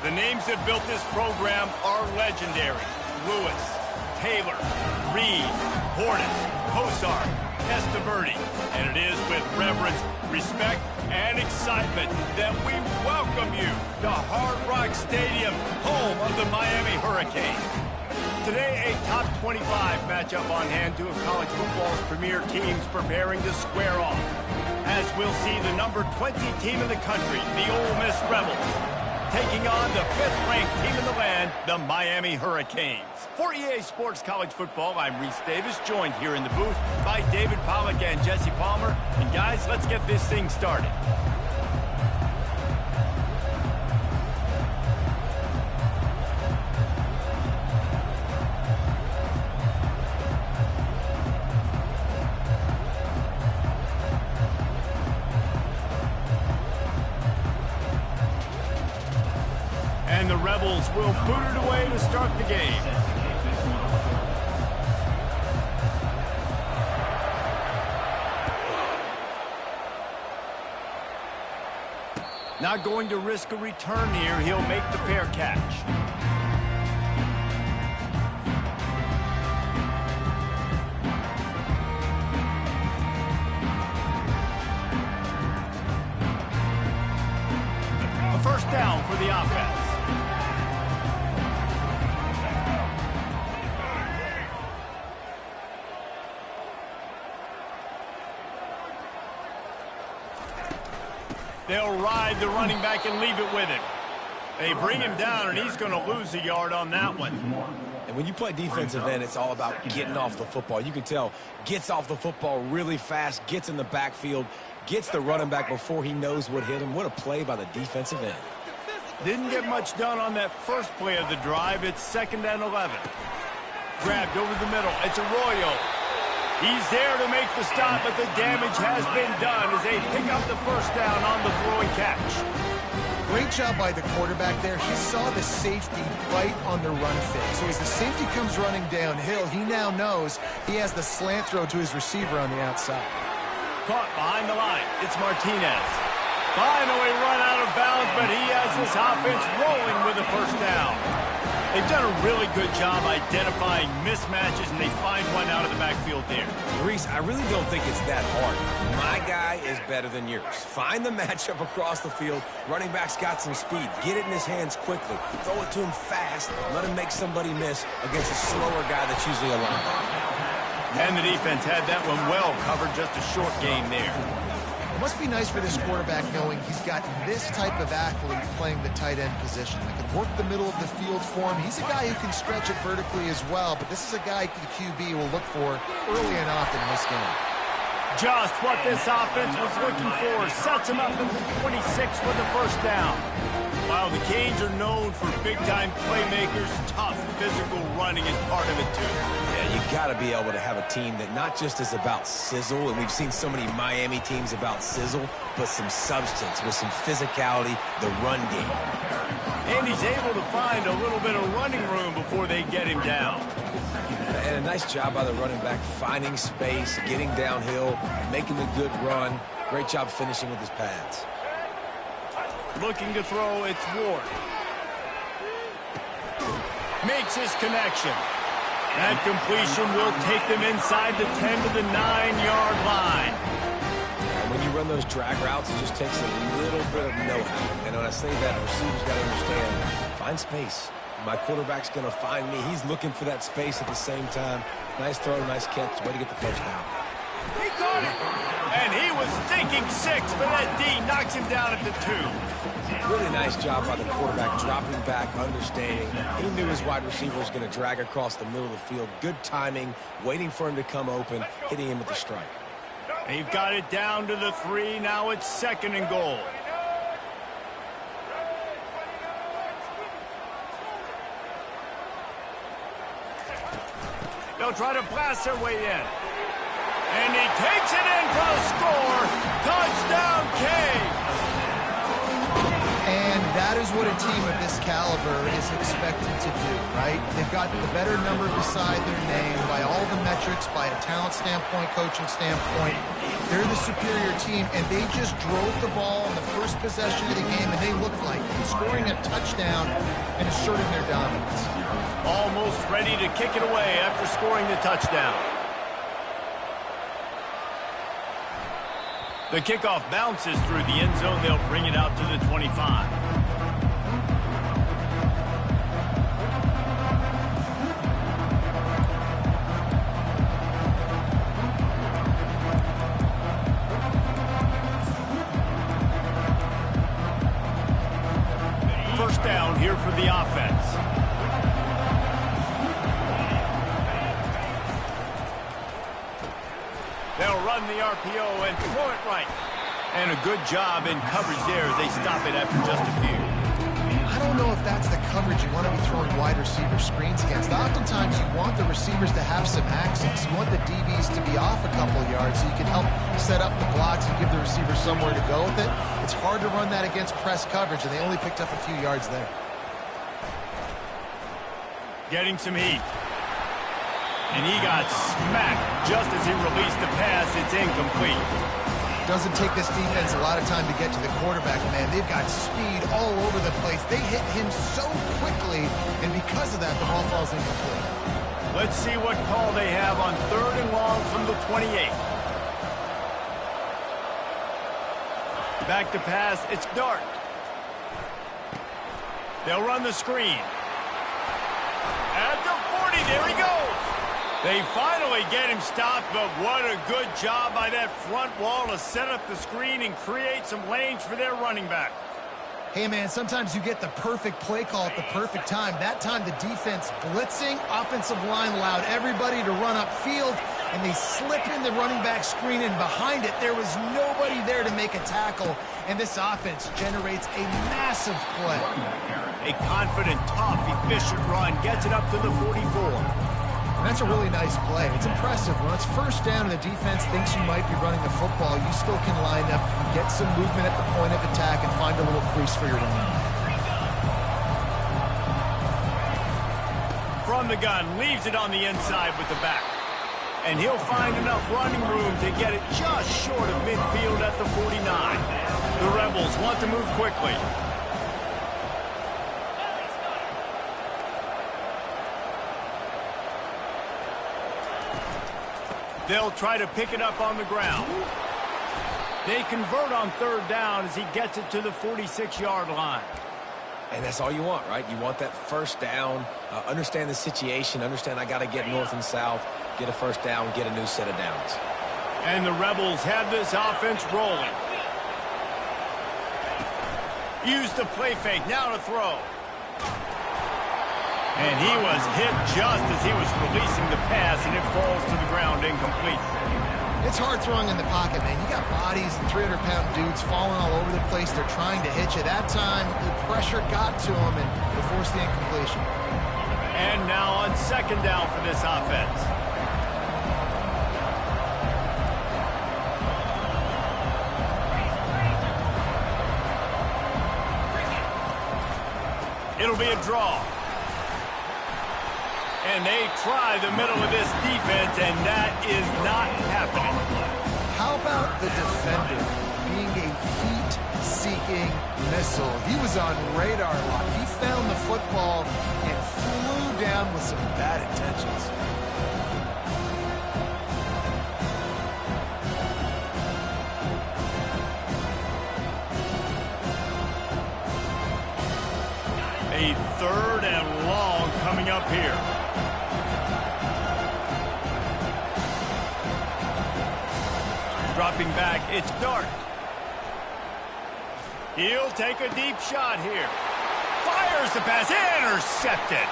The names that built this program are legendary. Lewis, Taylor, Reed, Hortus, Kosar, Testaverde. And it is with reverence, respect, and excitement that we welcome you to Hard Rock Stadium, home of the Miami Hurricanes. Today, a top 25 matchup on hand, two of college football's premier teams preparing to square off. As we'll see the number 20 team in the country, the Ole Miss Rebels, taking on the 5th-ranked team in the land, the Miami Hurricanes. For EA Sports College Football, I'm Reese Davis, joined here in the booth by David Pollack and Jesse Palmer. And guys, let's get this thing started. And the Rebels will boot it away to start the game. Not going to risk a return here. He'll make the fair catch. A first down for the offense. They'll ride the running back and leave it with him. They bring him down, and he's going to lose a yard on that one. And when you play defensive end, it's all about getting off the football. You can tell, gets off the football really fast, gets in the backfield, gets the running back before he knows what hit him. What a play by the defensive end. Didn't get much done on that first play of the drive. It's 2nd and 11. Grabbed over the middle. It's Arroyo. He's there to make the stop, but the damage has been done as they pick up the first down on the throwing catch. Great job by the quarterback there. He saw the safety right on the run fake. So as the safety comes running downhill, he now knows he has the slant throw to his receiver on the outside. Caught behind the line. It's Martinez. Finally run out of bounds, but he has this offense rolling with a first down. They've done a really good job identifying mismatches, and they find one out of the backfield there. Reese, I really don't think it's that hard. My guy is better than yours. Find the matchup across the field. Running back's got some speed. Get it in his hands quickly. Throw it to him fast. Let him make somebody miss against a slower guy that's usually a linebacker. And the defense had that one well covered. Just a short game there. It must be nice for this quarterback knowing he's got this type of athlete playing the tight end position that can work the middle of the field for him. He's a guy who can stretch it vertically as well, but this is a guy the QB will look for early and often in this game. Just what this offense was looking for. Sets him up at the 26 for the first down. While the Canes are known for big-time playmakers, tough physical running is part of it too. Yeah, you got to be able to have a team that not just is about sizzle, and we've seen so many Miami teams about sizzle, but some substance with some physicality, the run game. And he's able to find a little bit of running room before they get him down. And a nice job by the running back, finding space, getting downhill, making a good run. Great job finishing with his pads. Looking to throw, it's Ward. Makes his connection. That completion will take them inside the 10 to the 9-yard line. And when you run those drag routes, it just takes a little bit of know-how. And when I say that, a receiver's got to understand, find space. My quarterback's going to find me. He's looking for that space at the same time. Nice throw, nice catch. Way to get the first down. He caught it. And he was thinking 6, but that D knocks him down at the 2. Really nice job by the quarterback, dropping back, understanding. He knew his wide receiver was going to drag across the middle of the field. Good timing, waiting for him to come open, hitting him with the strike. They've got it down to the 3. Now it's 2nd and goal. They'll try to blast their way in. And he takes it in for the score. Touchdown, Canes. And that here's what a team of this caliber is expected to do, right? They've got the better number beside their name by all the metrics, by a talent standpoint, coaching standpoint. They're the superior team, and they just drove the ball on the first possession of the game, and they looked like scoring a touchdown and asserting their dominance. Almost ready to kick it away after scoring the touchdown. The kickoff bounces through the end zone. They'll bring it out to the 25. First down here for the offense. They'll run the RPO and throw it right. And a good job in coverage there as they stop it after just a few. I don't know if that's the coverage you want to be throwing wide receiver screens against. Oftentimes you want the receivers to have some access. You want the DBs to be off a couple yards so you can help set up the blocks and give the receiver somewhere to go with it. It's hard to run that against press coverage, and they only picked up a few yards there. Getting some heat. And he got smacked just as he released the pass. It's incomplete. Doesn't take this defense a lot of time to get to the quarterback, man. They've got speed all over the place. They hit him so quickly, and because of that, the ball falls incomplete. Let's see what call they have on 3rd and long from the 28. Back to pass. It's Dart. They'll run the screen. At the 40, there he goes. They finally get him stopped, but what a good job by that front wall to set up the screen and create some lanes for their running back. Hey, man, sometimes you get the perfect play call at the perfect time. That time the defense blitzing, offensive line allowed everybody to run upfield, and they slip in the running back screen, and behind it there was nobody there to make a tackle, and this offense generates a massive play. A confident, tough, efficient run gets it up to the 44. That's a really nice play. It's impressive. When it's first down and the defense thinks you might be running the football, you still can line up, get some movement at the point of attack, and find a little crease for your running. From the gun, leaves it on the inside with the back. And he'll find enough running room to get it just short of midfield at the 49. The Rebels want to move quickly. They'll try to pick it up on the ground. They convert on 3rd down as he gets it to the 46-yard line. And that's all you want, right? You want that first down, understand the situation, understand I got to get north and south, get a first down, get a new set of downs. And the Rebels have this offense rolling. Use the play fake, now to throw. And he was hit just as he was releasing the pass, and it falls to the ground incomplete. It's hard throwing in the pocket, man. You got bodies and 300-pound dudes falling all over the place. They're trying to hit you. That time, the pressure got to him, and they forced the incompletion. And now on 2nd down for this offense. It'll be a draw. And they try the middle of this defense, and that is not happening. How about the defender being a heat-seeking missile? He was on radar lock. He found the football and flew down with some bad intentions. A 3rd and long coming up here. Dropping back, it's Dart. He'll take a deep shot here. Fires the pass, intercepted.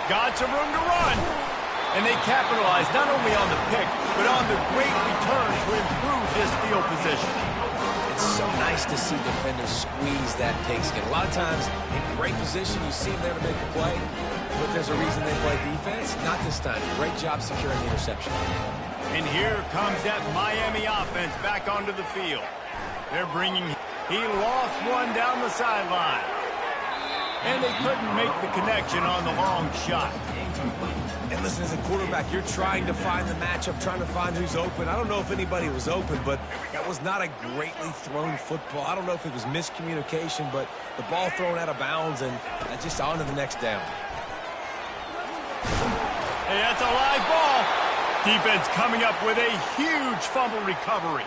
Got some room to run. And they capitalize not only on the pick, but on the great return to improve this field position. It's so nice to see defenders squeeze that pigskin. A lot of times, in great position, you see them there to make a play, but there's a reason they play defense. Not this time. Great job securing the interception. And here comes that Miami offense back onto the field. They're bringing... He lost one down the sideline. And they couldn't make the connection on the long shot. And listen, as a quarterback, you're trying to find the matchup, trying to find who's open. I don't know if anybody was open, but that was not a greatly thrown football. I don't know if it was miscommunication, but the ball thrown out of bounds and just on to the next down. Hey, that's a live ball. Defense coming up with a huge fumble recovery.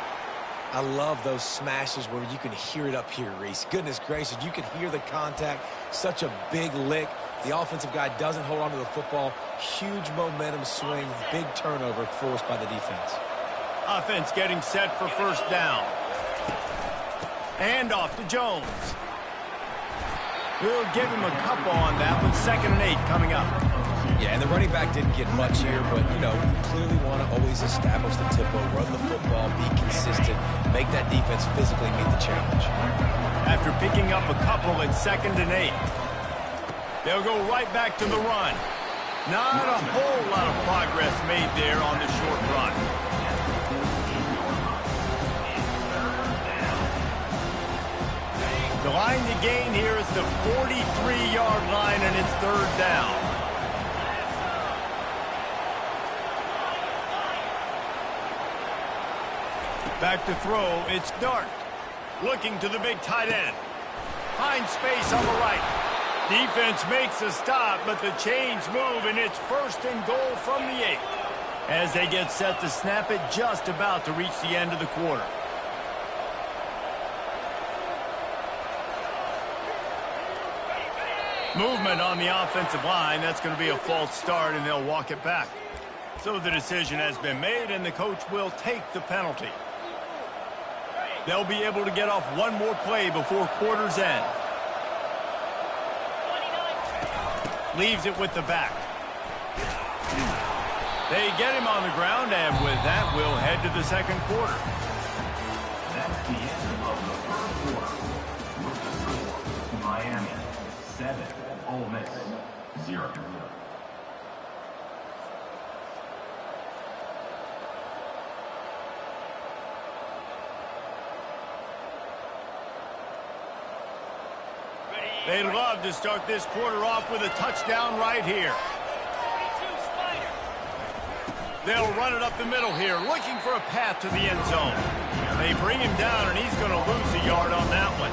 I love those smashes where you can hear it up here, Reese. Goodness gracious, you can hear the contact. Such a big lick. The offensive guy doesn't hold on to the football. Huge momentum swing, big turnover forced by the defense. Offense getting set for first down. And off to Jones. We'll give him a couple on that one. 2nd and 8 coming up. Yeah, and the running back didn't get much here, but, you know, you clearly want to always establish the tempo, run the football, be consistent, make that defense physically meet the challenge. After picking up a couple at 2nd and 8, they'll go right back to the run. Not a whole lot of progress made there on the short run. The line to gain here is the 43-yard line, and it's 3rd down. Back to throw, it's Dart. Looking to the big tight end. Finds space on the right. Defense makes a stop, but the chains move, and it's 1st and goal from the 8. As they get set to snap it, just about to reach the end of the quarter. Movement on the offensive line. That's going to be a false start, and they'll walk it back. So the decision has been made, and the coach will take the penalty. They'll be able to get off one more play before quarter's end. Leaves it with the back. They get him on the ground, and with that, we'll head to the 2nd quarter. That's the end of the 1st quarter. With the score, Miami 7, Ole Miss 0. They'd love to start this quarter off with a touchdown right here. They'll run it up the middle here, looking for a path to the end zone. They bring him down, and he's going to lose a yard on that one.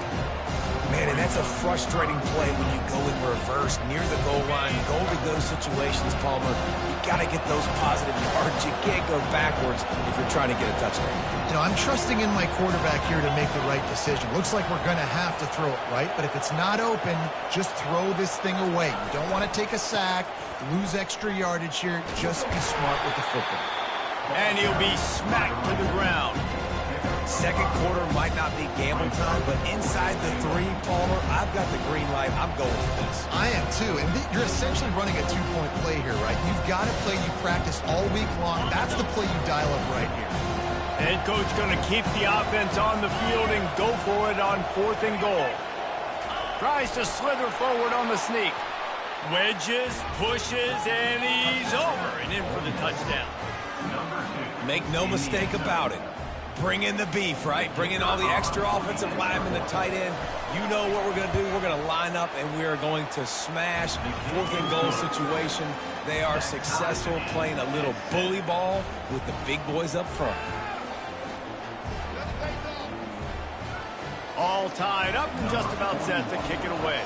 Man, and that's a frustrating play when you go in reverse near the goal line. Go to those situations, Palmer. You got to get those positive yards. You can't go backwards if you're trying to get a touchdown. You know, I'm trusting in my quarterback here to make the right decision. Looks like we're going to have to throw it, right? But if it's not open, just throw this thing away. You don't want to take a sack, lose extra yardage here. Just be smart with the football. And he'll be smacked to the ground. 2nd quarter might not be gamble time, but inside the 3, Palmer, I've got the green light. I'm going for this. I am too, and you're essentially running a 2-point play here, right? You've got a play you practice all week long. That's the play you dial up right here. Head coach going to keep the offense on the field and go for it on 4th and goal. Tries to slither forward on the sneak. Wedges, pushes, and he's over and in for the touchdown. Make no mistake about it. Bring in the beef, right? Bring in all the extra offensive linemen, the tight end. You know what we're going to do. We're going to line up, and we are going to smash 4th and goal situation. They are successful playing a little bully ball with the big boys up front. All tied up and just about set to kick it away.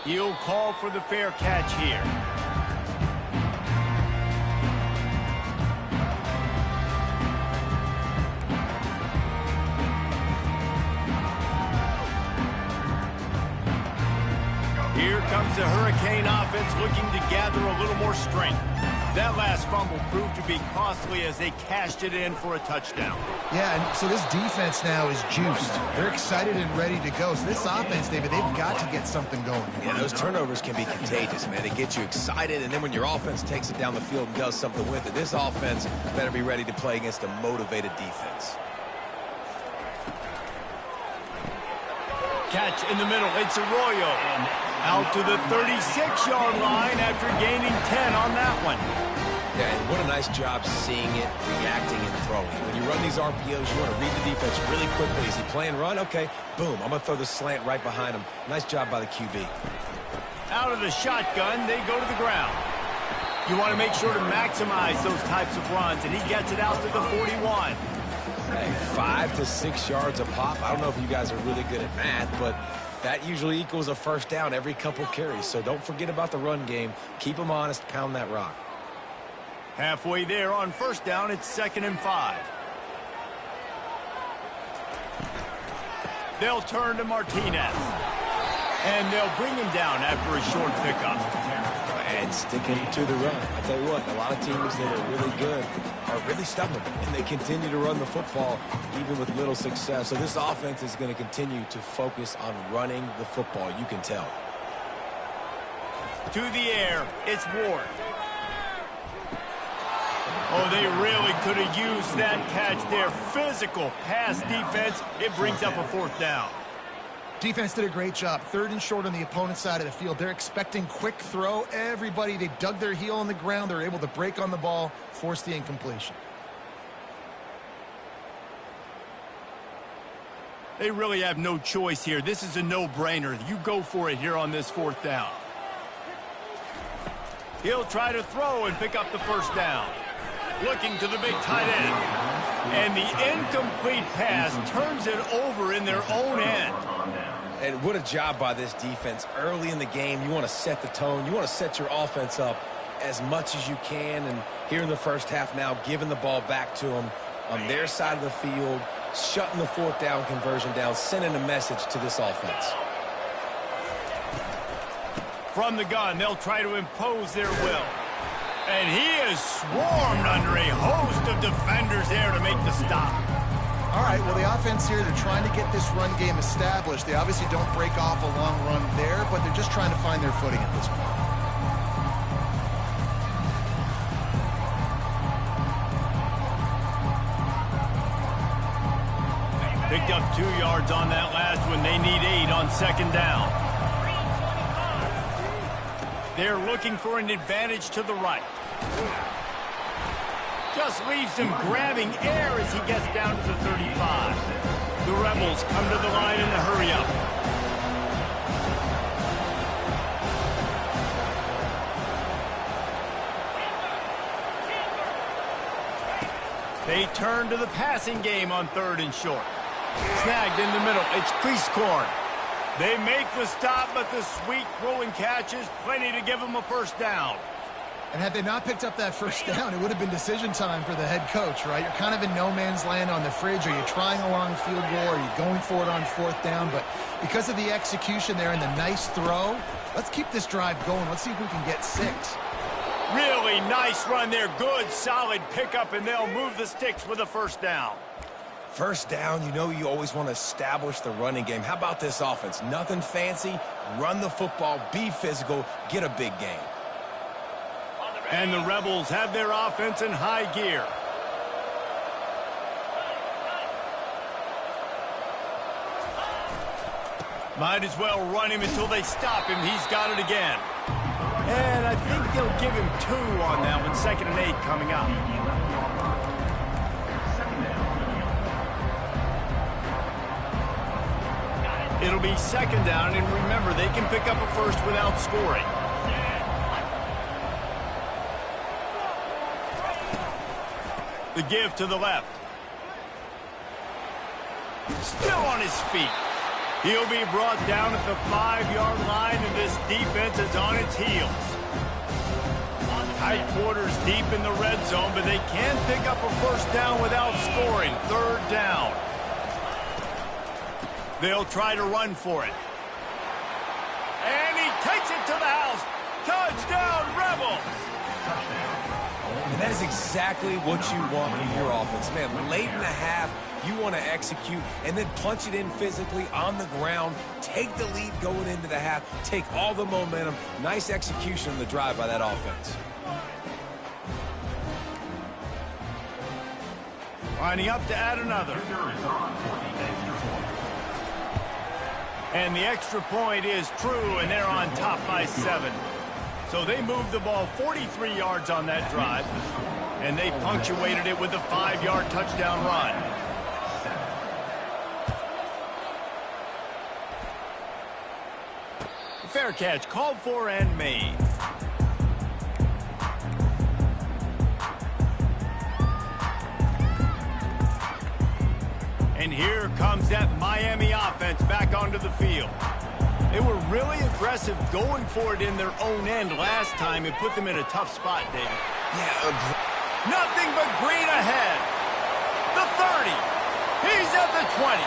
He'll call for the fair catch here. Here comes the Hurricane offense looking to gather a little more strength. That last fumble proved to be costly as they cashed it in for a touchdown. Yeah, and so this defense now is juiced. They're excited and ready to go. So this offense, David, they've got to get something going. Yeah, those turnovers can be contagious, man. They get you excited, and then when your offense takes it down the field and does something with it, this offense better be ready to play against a motivated defense. Catch in the middle. It's Arroyo. Out to the 36-yard line after gaining 10 on that one. Yeah, and what a nice job seeing it, reacting, and throwing. When you run these RPOs, you want to read the defense really quickly. Is he playing run? Okay, boom. I'm going to throw the slant right behind him. Nice job by the QB. Out of the shotgun, they go to the ground. You want to make sure to maximize those types of runs, and he gets it out to the 41. Hey, 5 to 6 yards a pop. I don't know if you guys are really good at math, but that usually equals a first down every couple carries. So don't forget about the run game. Keep them honest. Pound that rock. Halfway there on first down, it's 2nd and 5. They'll turn to Martinez. And they'll bring him down after a short pickup. And sticking to the run. I'll tell you what, a lot of teams that are really good are really stubborn. And they continue to run the football even with little success. So this offense is going to continue to focus on running the football. You can tell. To the air, it's Ward. Oh, they really could have used that catch there. Physical pass defense. It brings up a 4th down. Defense did a great job. 3rd and short on the opponent's side of the field. They're expecting quick throw. Everybody, they dug their heel on the ground. They're able to break on the ball, force the incompletion. They really have no choice here. This is a no-brainer. You go for it here on this 4th down. He'll try to throw and pick up the 1st down. Looking to the big tight end. And the incomplete pass turns it over in their own end. And what a job by this defense. Early in the game, you want to set the tone. You want to set your offense up as much as you can. And here in the first half now, giving the ball back to them on their side of the field, shutting the 4th down conversion down, sending a message to this offense. From the gun, they'll try to impose their will. And he is swarmed under a host of defenders there to make the stop. All right, well, the offense here, they're trying to get this run game established. They obviously don't break off a long run there, but they're just trying to find their footing at this point. Picked up 2 yards on that last one. They need 8 on 2nd down. They're looking for an advantage to the right. Just leaves him grabbing air as he gets down to the 35. The Rebels come to the line in a hurry-up. They turn to the passing game on 3rd and short. Snagged in the middle. It's Creasecorn. They make the stop, but the sweet throwing catch is plenty to give them a 1st down. And had they not picked up that 1st down, it would have been decision time for the head coach, right? You're kind of in no man's land on the fridge. Are you trying a long field goal? Are you going for it on 4th down? But because of the execution there and the nice throw, let's keep this drive going. Let's see if we can get 6. Really nice run there. Good, solid pickup, and they'll move the sticks with a 1st down. 1st down, you know you always want to establish the running game. How about this offense? Nothing fancy. Run the football, be physical, get a big gain. And the Rebels have their offense in high gear. Might as well run him until they stop him. He's got it again. And I think they'll give him 2 on that one. 2nd and 8 coming up. It'll be 2nd down, and remember, they can pick up a 1st without scoring. The give to the left. Still on his feet. He'll be brought down at the 5-yard line, and this defense is on its heels. Tight quarters deep in the red zone, but they can pick up a 1st down without scoring. 3rd down. They'll try to run for it. And he takes it to the house. Touchdown, Rebels! And that is exactly what you want from your offense. Man, late in the half, you want to execute and then punch it in physically on the ground, take the lead going into the half, take all the momentum. Nice execution on the drive by that offense. Lining up to add another. And the extra point is true, and they're on top by 7. So they moved the ball 43 yards on that drive, and they punctuated it with a 5-yard touchdown run. Fair catch called for and made. And here comes that Miami offense back onto the field. They were really aggressive going for it in their own end last time and put them in a tough spot, David. Yeah, nothing but green ahead. The 30. He's at the 20.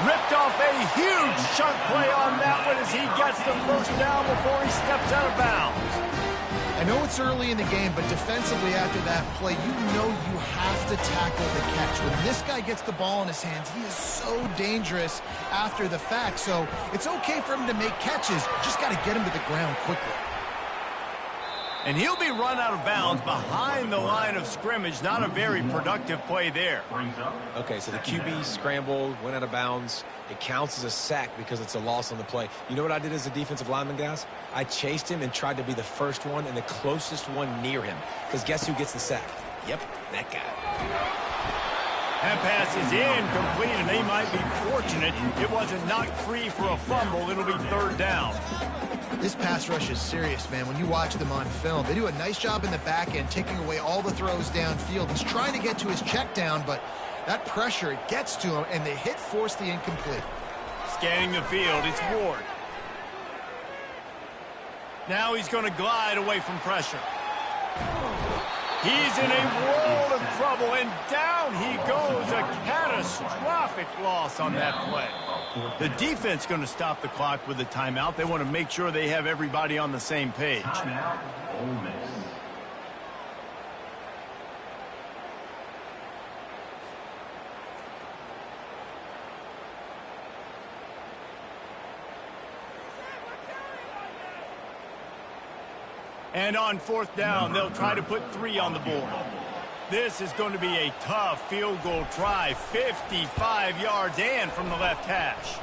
Ripped off a huge chunk play on that one as he gets the first down before he steps out of bounds. I know it's early in the game, but defensively after that play, you know you have to tackle the catch. When this guy gets the ball in his hands, he is so dangerous after the fact. So it's okay for him to make catches. Just got to get him to the ground quickly. And he'll be run out of bounds behind the line of scrimmage. Not a very productive play there. Okay, so the QB scrambled, went out of bounds. It counts as a sack because it's a loss on the play. You know what I did as a defensive lineman, guys? I chased him and tried to be the first one and the closest one near him. Because guess who gets the sack? Yep, that guy. That pass is incomplete, and they might be fortunate it wasn't knocked free for a fumble. It'll be 3rd down. This pass rush is serious, man. When you watch them on film, they do a nice job in the back end, taking away all the throws downfield. He's trying to get to his check down, but that pressure, it gets to him, and the hit forced the incomplete. Scanning the field, it's Ward. Now he's going to glide away from pressure. He's in a world of trouble, and down he goes. A catastrophic loss on that play. The defense going to stop the clock with a timeout. They want to make sure they have everybody on the same page. Timeout, Ole Miss. And on 4th down, they'll try to put 3 on the board. This is going to be a tough field goal try. 55 yards and from the left hash.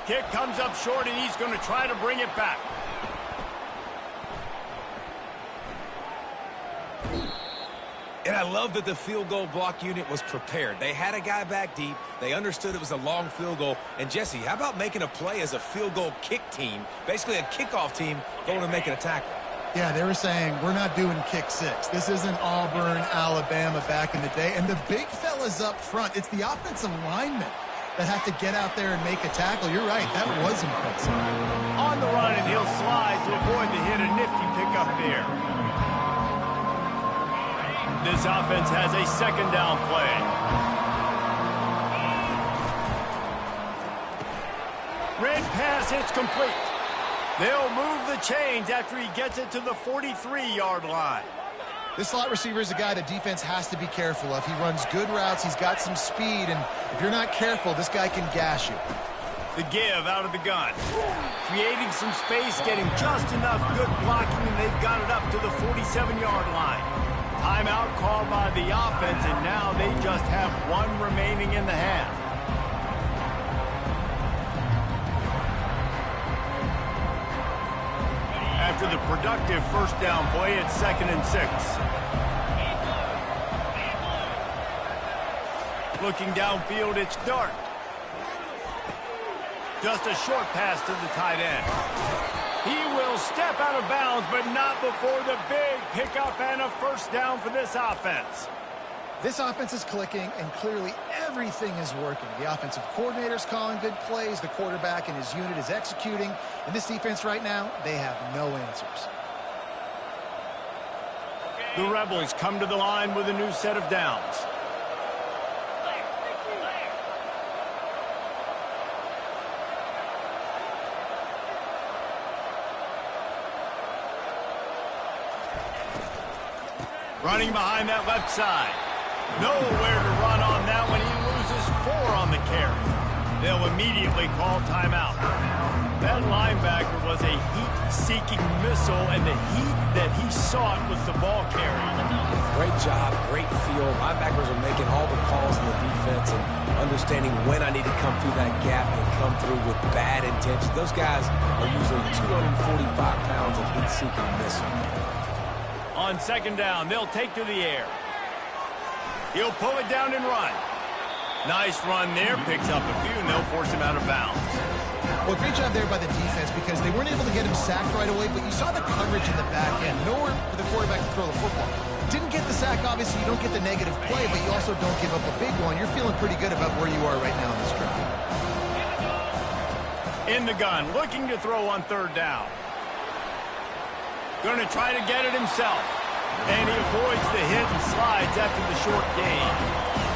Kick comes up short, and he's going to try to bring it back. And I love that the field goal block unit was prepared. They had a guy back deep. They understood it was a long field goal. And, Jesse, how about making a play as a field goal kick team, basically a kickoff team, going and making a tackle? Yeah, they were saying, we're not doing kick 6. This isn't Auburn, Alabama back in the day. And the big fellas up front, it's the offensive linemen that have to get out there and make a tackle. You're right, that was impressive. On the run, and he'll slide to avoid the hit. A nifty pickup there. This offense has a 2nd down play. Red pass, it's complete. They'll move the chains after he gets it to the 43-yard line. This slot receiver is a guy the defense has to be careful of. He runs good routes. He's got some speed, and if you're not careful, this guy can gash you. The give out of the gun. Creating some space, getting just enough good blocking, and they've got it up to the 47-yard line. Timeout called by the offense, and now they just have 1 remaining in the half. After the productive 1st down play, it's 2nd and 6. Looking downfield, it's Dart. Just a short pass to the tight end. He will step out of bounds, but not before the big pickup and a 1st down for this offense. This offense is clicking, and clearly everything is working. The offensive coordinator's calling good plays. The quarterback and his unit is executing. And this defense right now, they have no answers. The Rebels come to the line with a new set of downs. Running behind that left side. Nowhere to run on that one. He loses 4 on the carry. They'll immediately call timeout. That linebacker was a heat-seeking missile, and the heat that he sought was the ball carrier. Great job, great feel. Linebackers are making all the calls in the defense and understanding when I need to come through that gap and come through with bad intention. Those guys are usually 245 pounds of heat-seeking missile. On second down, they'll take to the air. He'll pull it down and run. Nice run there, picks up a few, and they'll force him out of bounds. Well, great job there by the defense because they weren't able to get him sacked right away, but you saw the coverage in the back end. Nowhere for the quarterback to throw the football. Didn't get the sack, obviously. You don't get the negative play, but you also don't give up a big one. You're feeling pretty good about where you are right now in this drive. In the gun, looking to throw on third down. Going to try to get it himself. And he avoids the hit and slides after the short gain.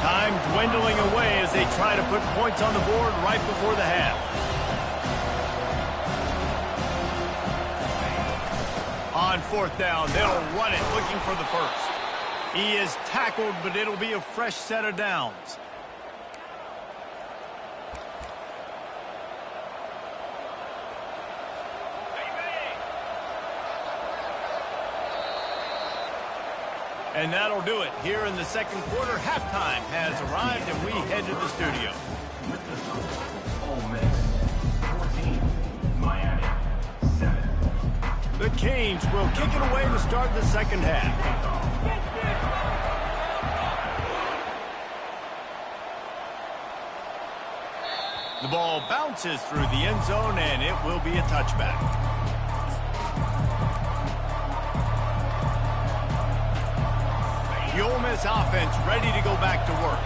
Time dwindling away as they try to put points on the board right before the half. On fourth down, they'll run it, looking for the first. He is tackled, but it'll be a fresh set of downs. And that'll do it. Here in the second quarter, halftime has arrived, and we head to the studio. With the score, Ole Miss 14, Miami 7. The Canes will kick it away to start the second half. The ball bounces through the end zone, and it will be a touchback. The Ole Miss offense ready to go back to work.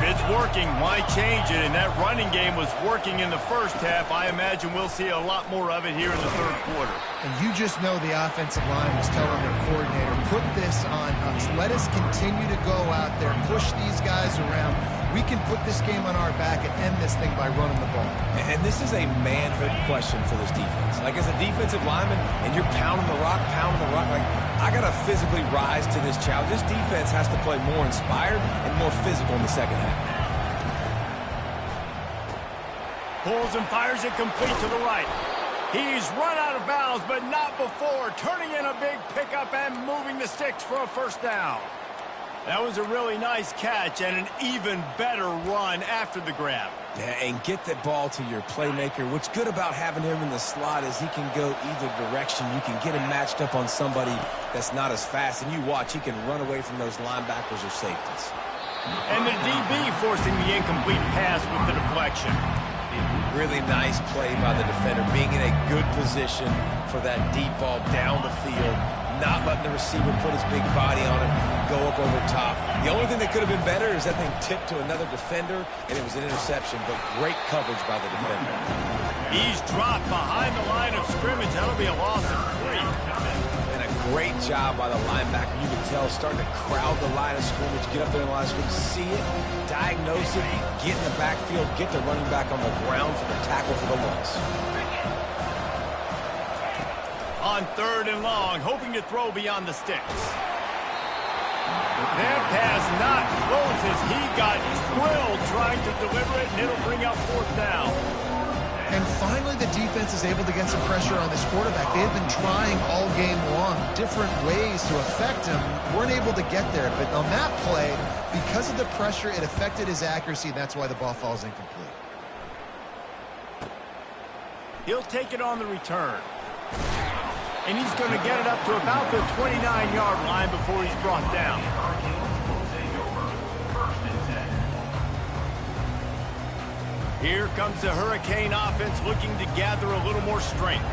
It's working. Why change it? And that running game was working in the first half. I imagine we'll see a lot more of it here in the third quarter. And you just know the offensive line was telling their coordinator, put this on us. Let us continue to go out there, push these guys around. We can put this game on our back and end this thing by running the ball. And this is a manhood question for this defense. Like, as a defensive lineman, and you're pounding the rock, like, I got to physically rise to this challenge. This defense has to play more inspired and more physical in the second half. Pulls and fires it complete to the right. He's run out of bounds, but not before. Turning in a big pickup and moving the sticks for a first down. That was a really nice catch and an even better run after the grab. Yeah, and get the ball to your playmaker. What's good about having him in the slot is he can go either direction. You can get him matched up on somebody that's not as fast, and you watch, he can run away from those linebackers or safeties. And the DB forcing the incomplete pass with the deflection. Really nice play by the defender, being in a good position for that deep ball down the field, not letting the receiver put his big body on him, go up over top. The only thing that could have been better is that thing tipped to another defender, and it was an interception, but great coverage by the defender. He's dropped behind the line of scrimmage. That'll be a loss of 3. And a great job by the linebacker. You can tell, starting to crowd the line of scrimmage, get up there in the line of scrimmage, see it, diagnose it, get in the backfield, get the running back on the ground for the tackle for the loss. On third and long, hoping to throw beyond the sticks. That pass not close as he got drilled trying to deliver it, and it'll bring up fourth down. And finally, the defense is able to get some pressure on this quarterback. They have been trying all game long different ways to affect him. Weren't able to get there, but on that play, because of the pressure, it affected his accuracy, and that's why the ball falls incomplete. He'll take it on the return. And he's going to get it up to about the 29-yard line before he's brought down. Here comes the Hurricane offense looking to gather a little more strength.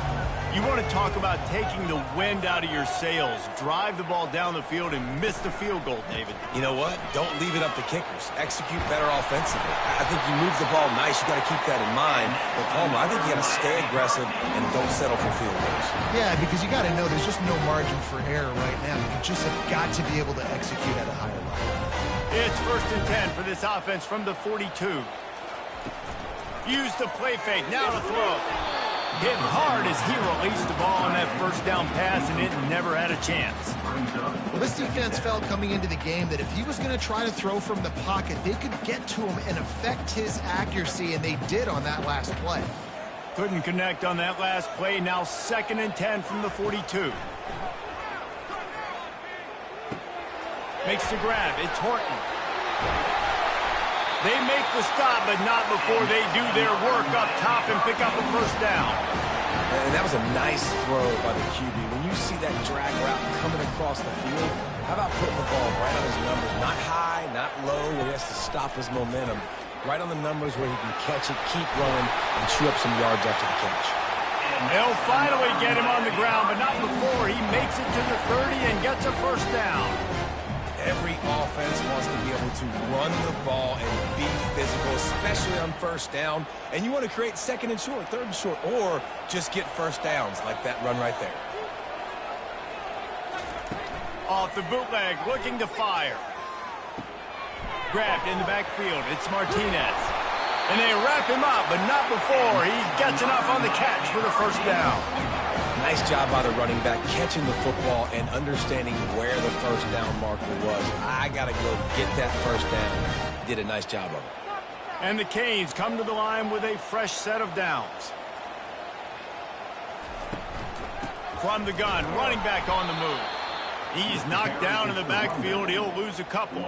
You want to talk about taking the wind out of your sails. Drive the ball down the field and miss the field goal, David. You know what? Don't leave it up to kickers. Execute better offensively. I think you move the ball nice. You got to keep that in mind. But, Palmer, I think you got to stay aggressive and don't settle for field goals. Yeah, because you got to know there's just no margin for error right now. You just have got to be able to execute at a higher level. It's 1st and 10 for this offense from the 42. Use the play fake. Now to throw. Hit hard as he released the ball on that first down pass, and it never had a chance. Well, this defense felt coming into the game that if he was going to try to throw from the pocket, they could get to him and affect his accuracy, and they did on that last play. Couldn't connect on that last play. Now 2nd and 10 from the 42. Makes the grab. It's Horton. They make the stop, but not before they do their work up top and pick up a first down. And that was a nice throw by the QB. When you see that drag route coming across the field, how about putting the ball right on his numbers? Not high, not low, where he has to stop his momentum. Right on the numbers where he can catch it, keep running, and chew up some yards after the catch. They'll finally get him on the ground, but not before he makes it to the 30 and gets a first down. Every offense wants to be able to run the ball and be physical, especially on first down. And you want to create second and short, third and short, or just get first downs like that run right there. Off the bootleg, looking to fire. Grabbed in the backfield. It's Martinez. And they wrap him up, but not before he gets enough on the catch for the first down. Nice job by the running back catching the football and understanding where the first down marker was. I got to go get that first down. Did a nice job of it. And the Canes come to the line with a fresh set of downs. From the gun, running back on the move. He's knocked down in the backfield. He'll lose a couple.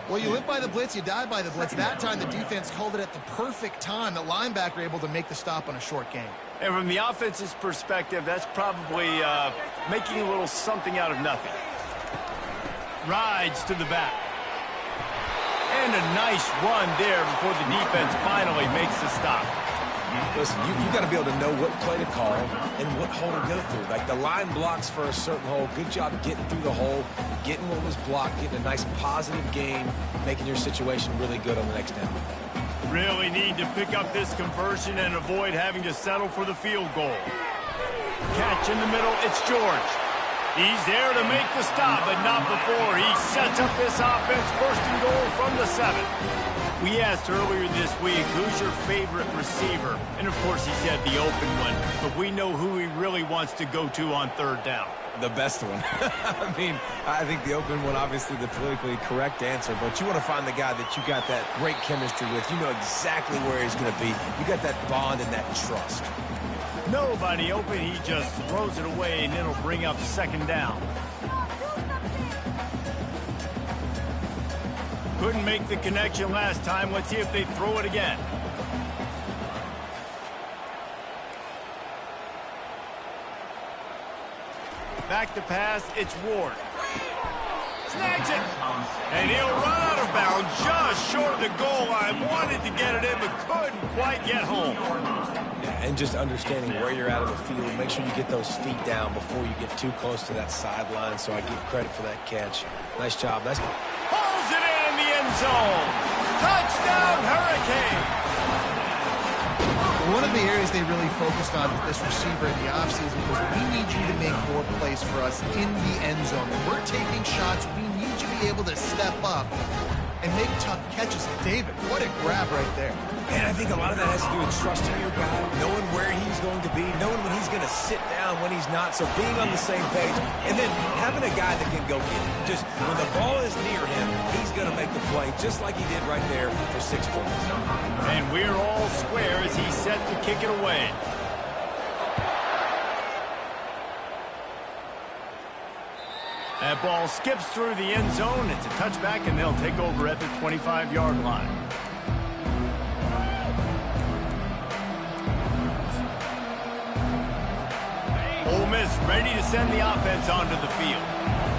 Well, you live by the blitz, you die by the blitz. That time the defense called it at the perfect time. The linebacker able to make the stop on a short gain. And from the offense's perspective, that's probably making a little something out of nothing. Rides to the back. And a nice run there before the defense finally makes the stop. Listen, you got to be able to know what play to call and what hole to go through. Like the line blocks for a certain hole. Good job getting through the hole, getting what was blocked, getting a nice positive game, making your situation really good on the next down. Really need to pick up this conversion and avoid having to settle for the field goal. Catch in the middle, it's George. He's there to make the stop, but not before he sets up this offense first and goal from the 7. We asked earlier this week, who's your favorite receiver? And of course he said the open one, but we know who he really wants to go to on third down. The best one. I mean, I think the open one, obviously the politically correct answer, but you want to find the guy that you got that great chemistry with. You know exactly where he's going to be. You got that bond and that trust. Nobody open, he just throws it away, and it'll bring up second down. Couldn't make the connection last time. Let's see if they throw it again. Back to pass, it's Ward. Snags it. And he'll run out of bounds just short of the goal line. Wanted to get it in, but couldn't quite get home. Yeah, and just understanding where you're at in the field. Make sure you get those feet down before you get too close to that sideline, so I give credit for that catch. Nice job. Nice. Pulls it in the end zone. Touchdown, Hurricane. One of the areas they really focused on with this receiver in the offseason was we need you to make more plays for us in the end zone. When we're taking shots, we need you to be able to step up and make tough catches. David, what a grab right there. And I think a lot of that has to do with trusting your guy, knowing where he's going to be, knowing when he's going to sit down, when he's not. So being on the same page, and then having a guy that can go get it. Just when the ball is near him, he's going to make the play, just like he did right there for 6 points. And we're all square as he's set to kick it away. That ball skips through the end zone. It's a touchback, and they'll take over at the 25-yard line. Ole Miss ready to send the offense onto the field.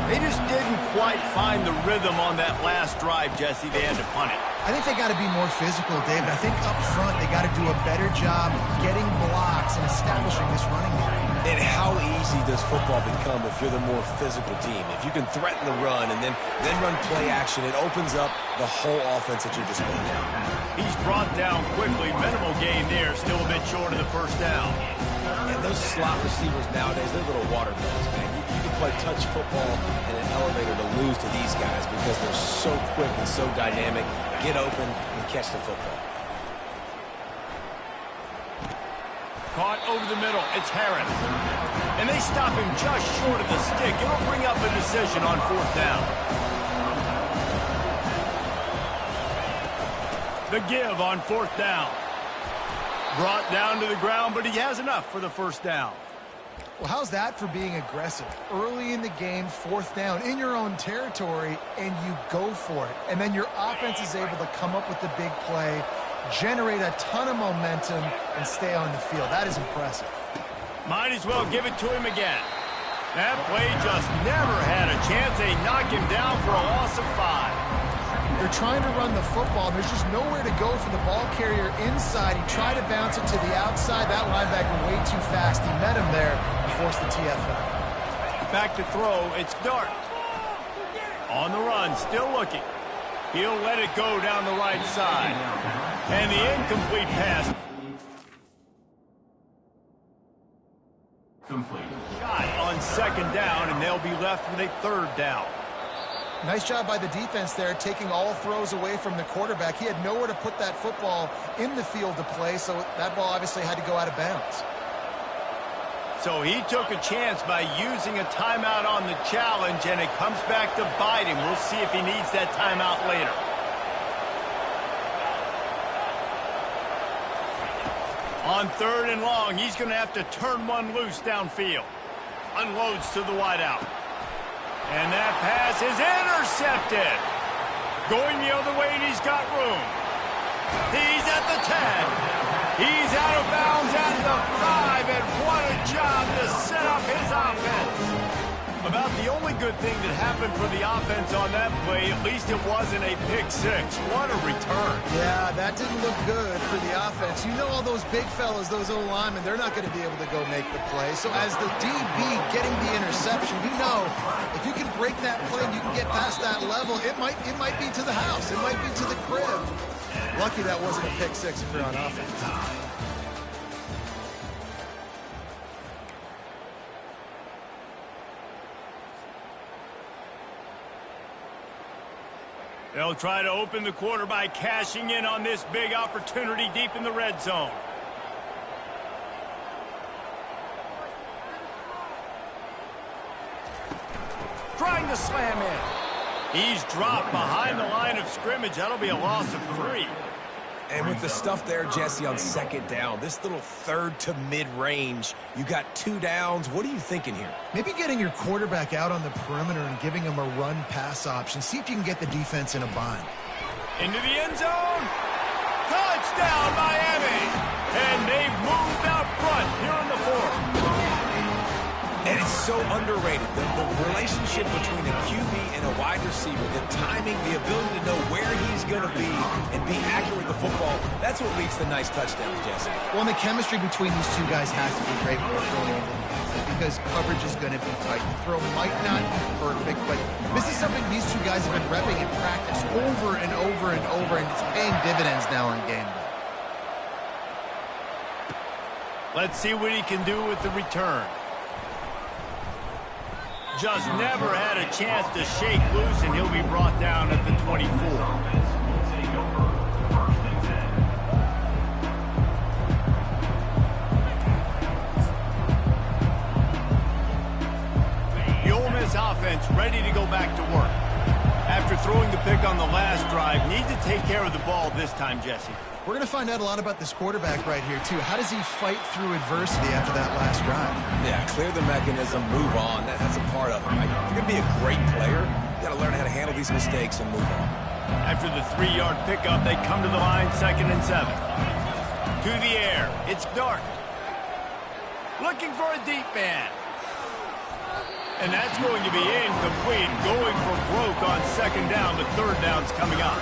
They just didn't quite find the rhythm on that last drive, Jesse. They had to punt it. I think they got to be more physical, David. I think up front they got to do a better job getting blocks and establishing this running game. And how easy does football become if you're the more physical team? If you can threaten the run and then run play action, it opens up the whole offense at your disposal. He's brought down quickly. Minimal gain there. Still a bit short of the first down. And those slot receivers nowadays, they're little water balls, man. You can play touch football in an elevator to lose to these guys because they're so quick and so dynamic. Get open and catch the football. Caught over the middle. It's Harris. And they stop him just short of the stick. It'll bring up a decision on fourth down. The give on fourth down. Brought down to the ground, but he has enough for the first down. Well, how's that for being aggressive? Early in the game, 4th down, in your own territory, and you go for it. And then your offense is able to come up with the big play, generate a ton of momentum, and stay on the field. That is impressive. Might as well give it to him again. That play just never had a chance. They knock him down for a loss of 5. They're trying to run the football, and there's just nowhere to go for the ball carrier inside. He tried to bounce it to the outside. That linebacker way too fast. He met him there and forced the TFL. Back to throw, it's Dart. On the run, still looking. He'll let it go down the right side. And the incomplete pass. Complete. Shot on 2nd down, and they'll be left with a 3rd down. Nice job by the defense there, taking all throws away from the quarterback. He had nowhere to put that football in the field to play, so that ball obviously had to go out of bounds. So he took a chance by using a timeout on the challenge, and it comes back to bite him. We'll see if he needs that timeout later. On 3rd and long, he's going to have to turn one loose downfield. Unloads to the wideout. And that pass is intercepted. Going the other way, and he's got room. He's at the 10. He's out of bounds at the 5, and what a job to set up his offense. About the only good thing that happened for the offense on that play, at least it wasn't a pick 6. What a return. Yeah, that didn't look good for the offense. You know all those big fellas, those O-linemen, they're not going to be able to go make the play. So as the DB getting the interception, you know if you can break that play and you can get past that level, it might be to the house. It might be to the crib. Lucky that wasn't a pick 6 if you're on offense. They'll try to open the quarter by cashing in on this big opportunity deep in the red zone. Trying to slam in. He's dropped behind the line of scrimmage. That'll be a loss of 3. And with the stuff there, Jesse, on 2nd down, this little 3rd to mid-range, you got 2 downs. What are you thinking here? Maybe getting your quarterback out on the perimeter and giving him a run-pass option. See if you can get the defense in a bind. Into the end zone. Touchdown, Miami. And they've moved out front here in the 4th. And it's so underrated. The relationship between a QB and a wide receiver, the timing, the ability to know where he's going to be and be accurate with the football, that's what leads to nice touchdowns, Jesse. Well, and the chemistry between these two guys has to be great when they're throwing over the field because coverage is going to be tight. The throw might not be perfect, but this is something these two guys have been repping in practice over and over and over, and it's paying dividends now on game day. Let's see what he can do with the return. Just never had a chance to shake loose, and he'll be brought down at the 24. The Ole Miss offense ready to go back to work. After throwing the pick on the last drive, need to take care of the ball this time, Jesse. We're going to find out a lot about this quarterback right here, too. How does he fight through adversity after that last drive? Yeah, clear the mechanism, move on. That's a part of it, right? If you're going to be a great player, you got to learn how to handle these mistakes and move on. After the 3-yard pickup, they come to the line, 2nd and 7. To the air, it's Dart. Looking for a deep man. And that's going to be incomplete, going for broke on 2nd down. The 3rd down's coming up.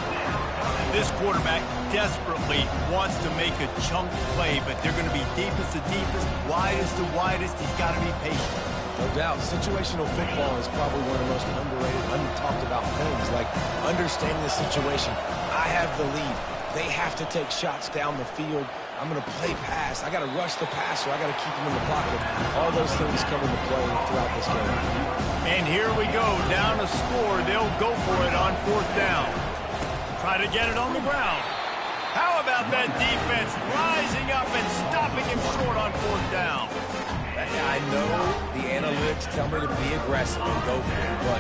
This quarterback desperately wants to make a chunk play, but they're going to be deepest to deepest, widest to widest. He's got to be patient. No doubt. Situational football is probably one of the most underrated, untalked about things, like understanding the situation. I have the lead. They have to take shots down the field. I'm going to play pass. I got to rush the passer. I got to keep him in the pocket. All those things come into play throughout this game. And here we go, down a score. They'll go for it on 4th down. Try to get it on the ground. How about that defense rising up and stopping him short on 4th down? I know the analytics tell me to be aggressive and go for it, but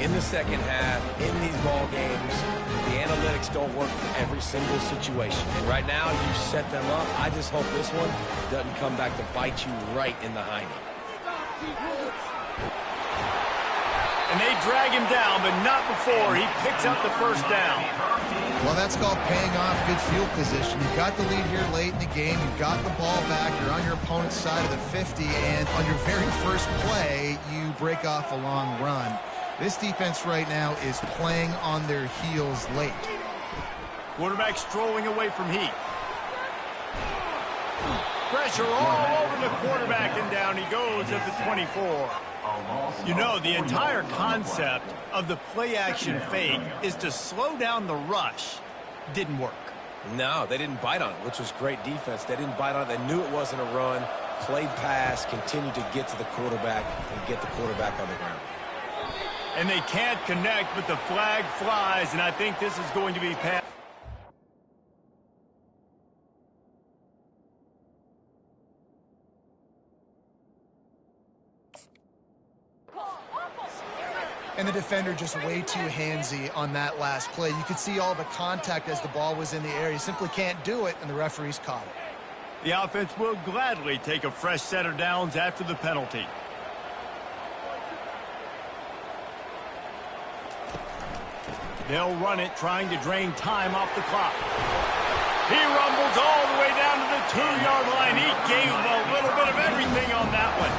in the second half, in these ball games, the analytics don't work for every single situation. And right now, you set them up. I just hope this one doesn't come back to bite you right in the hiney. And they drag him down, but not before he picks up the first down. Well, that's called paying off good field position. You've got the lead here late in the game. You've got the ball back. You're on your opponent's side of the 50, and on your very first play, you break off a long run. This defense right now is playing on their heels late. Quarterback strolling away from heat. Pressure all over the quarterback, and down he goes at the 24. You know, the entire concept of the play-action fake is to slow down the rush. Didn't work. No, they didn't bite on it, which was great defense. They didn't bite on it. They knew it wasn't a run. Played pass, continued to get to the quarterback and get the quarterback on the ground. And they can't connect, but the flag flies, and I think this is going to be pass. And the defender just way too handsy on that last play. You could see all the contact as the ball was in the air. You simply can't do it, and the referees caught it. The offense will gladly take a fresh set of downs after the penalty. They'll run it, trying to drain time off the clock. He rumbles all the way down to the 2-yard line. He gave a little bit of everything on that one.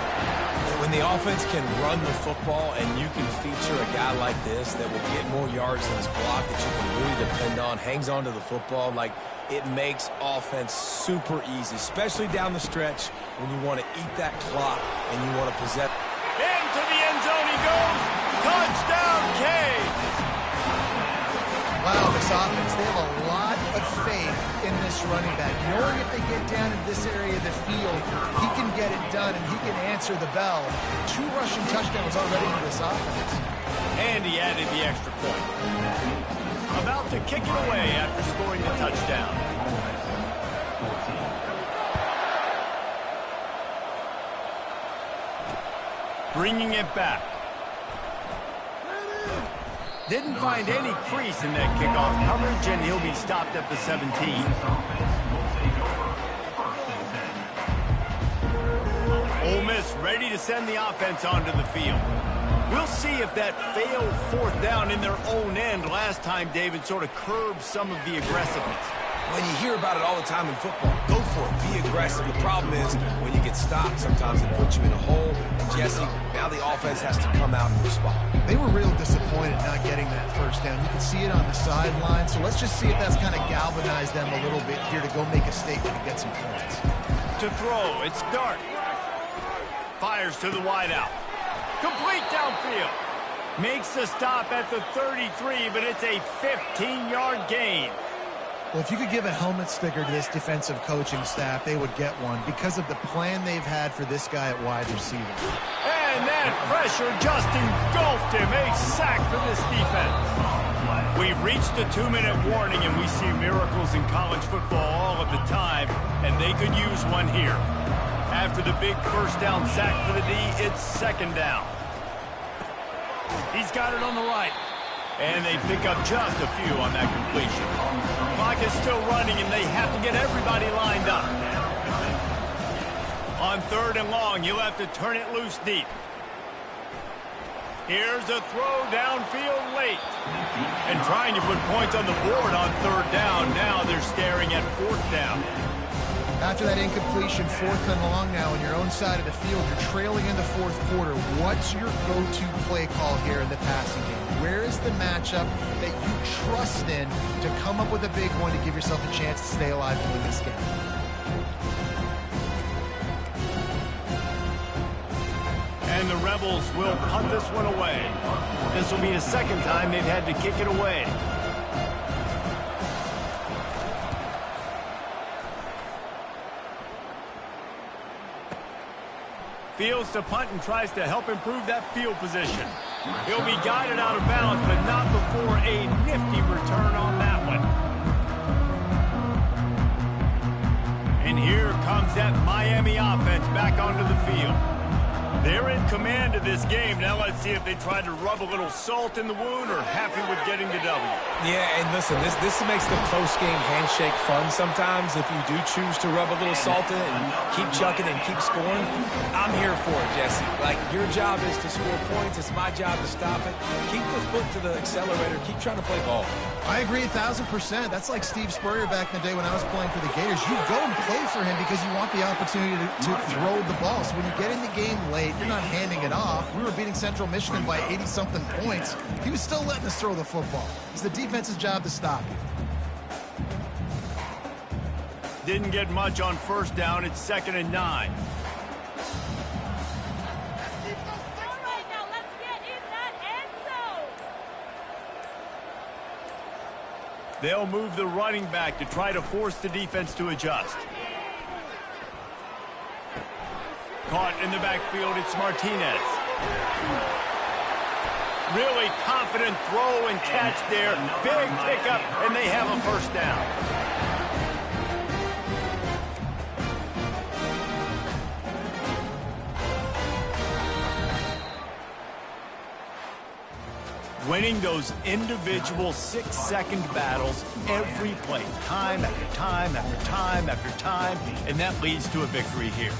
When the offense can run the football and you can feature a guy like this that will get more yards than his block, that you can really depend on, hangs on to the football, like it makes offense super easy, especially down the stretch when you want to eat that clock and you want to possess. Into the end zone he goes. Touchdown, K. Wow, this offense, they have a lot of faith in this running back. Knowing if they get down in this area of the field, he can get it done and he can answer the bell. 2 rushing touchdowns already in this offense. And he added the extra point. About to kick it away after scoring the touchdown. Bringing it back. Didn't find any crease in that kickoff coverage, and he'll be stopped at the 17. Ole Miss ready to send the offense onto the field. We'll see if that failed 4th down in their own end last time, David, sort of curbed some of the aggressiveness. When you hear about it all the time in football, go for it. Be aggressive. The problem is when you get stopped, sometimes it puts you in a hole. Jesse, now the offense has to come out and respond. They were real disappointed not getting that first down. You can see it on the sideline. So let's just see if that's kind of galvanized them a little bit here to go make a statement and get some points. To throw, it's Dart. Fires to the wideout. Complete downfield. Makes the stop at the 33, but it's a 15-yard gain. Well, if you could give a helmet sticker to this defensive coaching staff, they would get one because of the plan they've had for this guy at wide receiver. And that pressure just engulfed him. A sack for this defense. We've reached the 2-minute warning, and we see miracles in college football all of the time, and they could use one here. After the big first down sack for the D, it's 2nd down. He's got it on the right. And they pick up just a few on that completion. Clock is still running, and they have to get everybody lined up. On 3rd and long, you'll have to turn it loose deep. Here's a throw downfield late. And trying to put points on the board on 3rd down. Now they're staring at 4th down. After that incompletion, 4th and long now on your own side of the field, you're trailing in the 4th quarter. What's your go-to play call here in the passing game? Where is the matchup that you trust in to come up with a big one to give yourself a chance to stay alive and win this game? And the Rebels will punt this one away. This will be the 2nd time they've had to kick it away. Fields to punt and tries to help improve that field position. He'll be guided out of bounds, but not before a nifty return on that one. And here comes that Miami offense back onto the field. They're in command of this game. Now let's see if they try to rub a little salt in the wound or happy with getting the W. Yeah, and listen, this makes the post-game handshake fun sometimes. If you do choose to rub a little salt in it and keep chucking and keep scoring, I'm here for it, Jesse. Like, your job is to score points. It's my job to stop it. Keep the foot to the accelerator. Keep trying to play ball. I agree 1,000%. That's like Steve Spurrier back in the day when I was playing for the Gators. You go and play for him because you want the opportunity to throw the ball. So when you get in the game late, you're not handing it off. We were beating Central Michigan by 80-something points. He was still letting us throw the football. It's the defense's job to stop it. Didn't get much on first down. It's 2nd and 9. They'll move the running back to try to force the defense to adjust. Caught in the backfield, it's Martinez. Really confident throw and catch there. Big pickup, and they have a first down. Winning those individual 6-second battles every play, time after time after time after time, and that leads to a victory here.